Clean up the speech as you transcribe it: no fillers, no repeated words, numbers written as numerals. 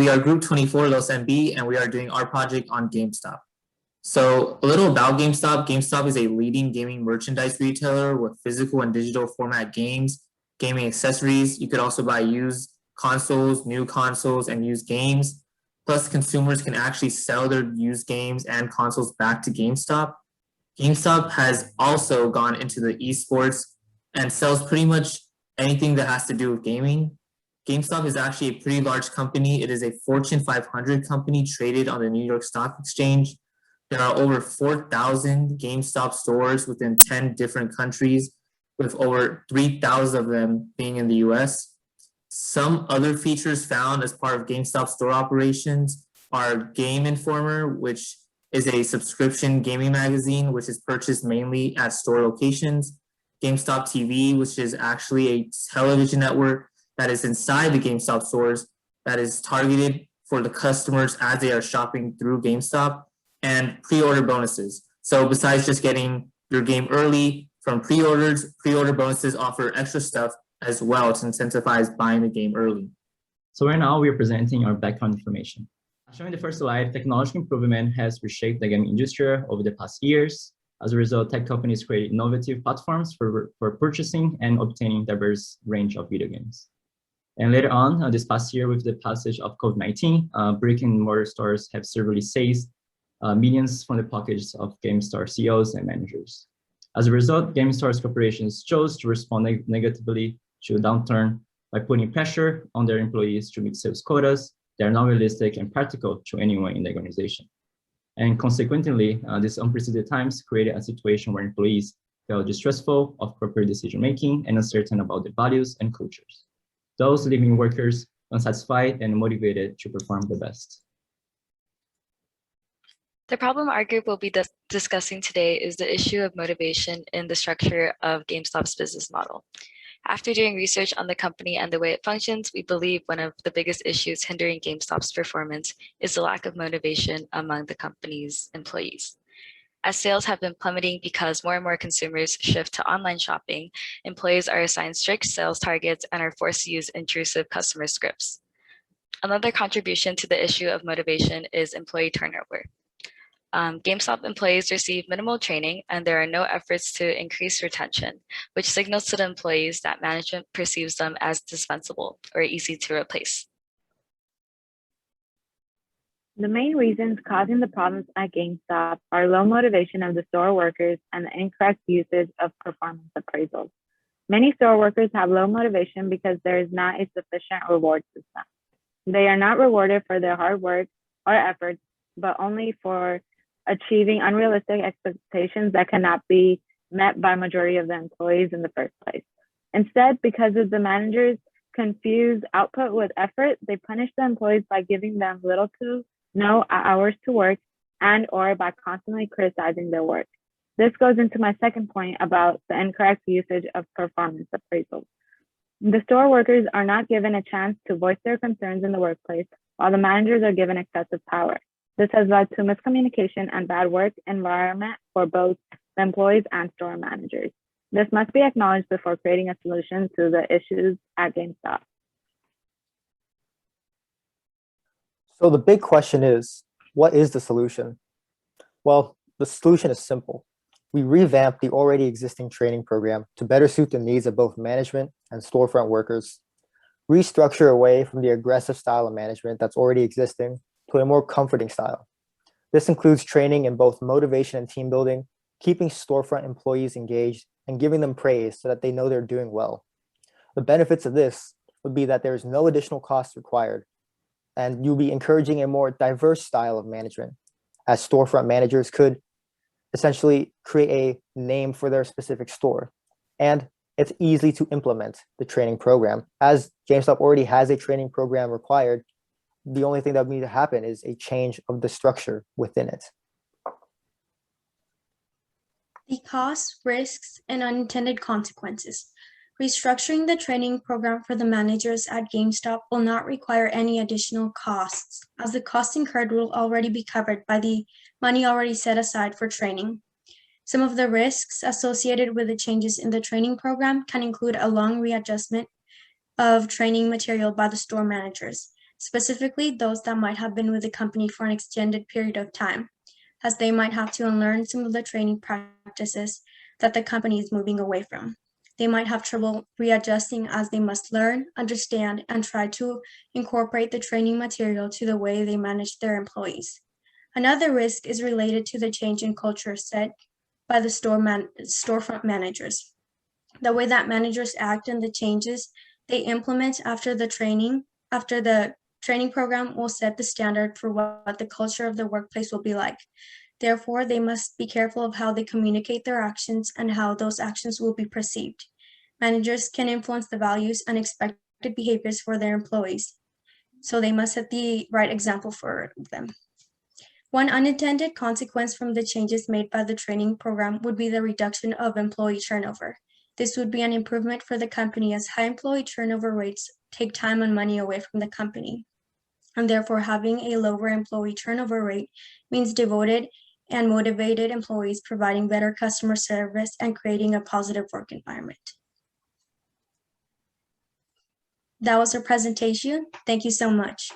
we are Group 24 Los MB, and we are doing our project on GameStop. So a little about GameStop. GameStop is a leading gaming merchandise retailer with physical and digital format games, gaming accessories. You could also buy used consoles, new consoles, and used games. Plus, consumers can actually sell their used games and consoles back to GameStop. GameStop has also gone into the esports and sells pretty much anything that has to do with gaming. GameStop is actually a pretty large company. It is a Fortune 500 company traded on the New York Stock Exchange. There are over 4,000 GameStop stores within 10 different countries, with over 3,000 of them being in the US. Some other features found as part of GameStop store operations are Game Informer, which is a subscription gaming magazine, which is purchased mainly at store locations. GameStop TV, which is actually a television network that is inside the GameStop stores that is targeted for the customers as they are shopping through GameStop, and pre-order bonuses. So besides just getting your game early from pre-orders, pre-order bonuses offer extra stuff as well to incentivize buying the game early. So right now we're presenting our background information. Showing the first slide, technological improvement has reshaped the gaming industry over the past years. As a result, tech companies create innovative platforms for purchasing and obtaining diverse range of video games. And later on, this past year, with the passage of COVID-19, brick and mortar stores have severely seized millions from the pockets of GameStop CEOs and managers. As a result, GameStop corporations chose to respond negatively to the downturn by putting pressure on their employees to meet sales quotas that are not realistic and practical to anyone in the organization. And consequently, these unprecedented times created a situation where employees felt distrustful of corporate decision-making and uncertain about their values and cultures. Those leaving workers unsatisfied and motivated to perform the best. The problem our group will be discussing today is the issue of motivation in the structure of GameStop's business model. After doing research on the company and the way it functions, we believe one of the biggest issues hindering GameStop's performance is the lack of motivation among the company's employees. As sales have been plummeting because more and more consumers shift to online shopping, employees are assigned strict sales targets and are forced to use intrusive customer scripts. Another contribution to the issue of motivation is employee turnover. GameStop employees receive minimal training and there are no efforts to increase retention, which signals to the employees that management perceives them as dispensable or easy to replace. The main reasons causing the problems at GameStop are low motivation of the store workers and the incorrect usage of performance appraisals. Many store workers have low motivation because there is not a sufficient reward system. They are not rewarded for their hard work or efforts, but only for achieving unrealistic expectations that cannot be met by majority of the employees in the first place. Instead, because of the managers confuse output with effort, they punish the employees by giving them little to no hours to work and or by constantly criticizing their work. This goes into my second point about the incorrect usage of performance appraisals. The store workers are not given a chance to voice their concerns in the workplace, while the managers are given excessive power. This has led to miscommunication and bad work environment for both the employees and store managers. This must be acknowledged before creating a solution to the issues at GameStop. So the big question is, what is the solution? Well, the solution is simple. We revamped the already existing training program to better suit the needs of both management and storefront workers, restructure away from the aggressive style of management that's already existing to a more comforting style. This includes training in both motivation and team building, keeping storefront employees engaged, and giving them praise so that they know they're doing well. The benefits of this would be that there is no additional cost required, and you'll be encouraging a more diverse style of management, as storefront managers could essentially create a name for their specific store. And it's easy to implement the training program. As GameStop already has a training program required, the only thing that would need to happen is a change of the structure within it. The costs, risks, and unintended consequences. Restructuring the training program for the managers at GameStop will not require any additional costs, as the costs incurred will already be covered by the money already set aside for training. Some of the risks associated with the changes in the training program can include a long readjustment of training material by the store managers. specifically those that might have been with the company for an extended period of time, as they might have to unlearn some of the training practices that the company is moving away from. They might have trouble readjusting as they must learn, understand, and try to incorporate the training material to the way they manage their employees. Another risk is related to the change in culture set by the storefront managers. The way that managers act and the changes they implement after the training program will set the standard for what the culture of the workplace will be like. Therefore, they must be careful of how they communicate their actions and how those actions will be perceived. Managers can influence the values and expected behaviors for their employees, so they must set the right example for them. One unintended consequence from the changes made by the training program would be the reduction of employee turnover. This would be an improvement for the company as high employee turnover rates take time and money away from the company. And therefore, having a lower employee turnover rate means devoted and motivated employees providing better customer service and creating a positive work environment. That was our presentation. Thank you so much.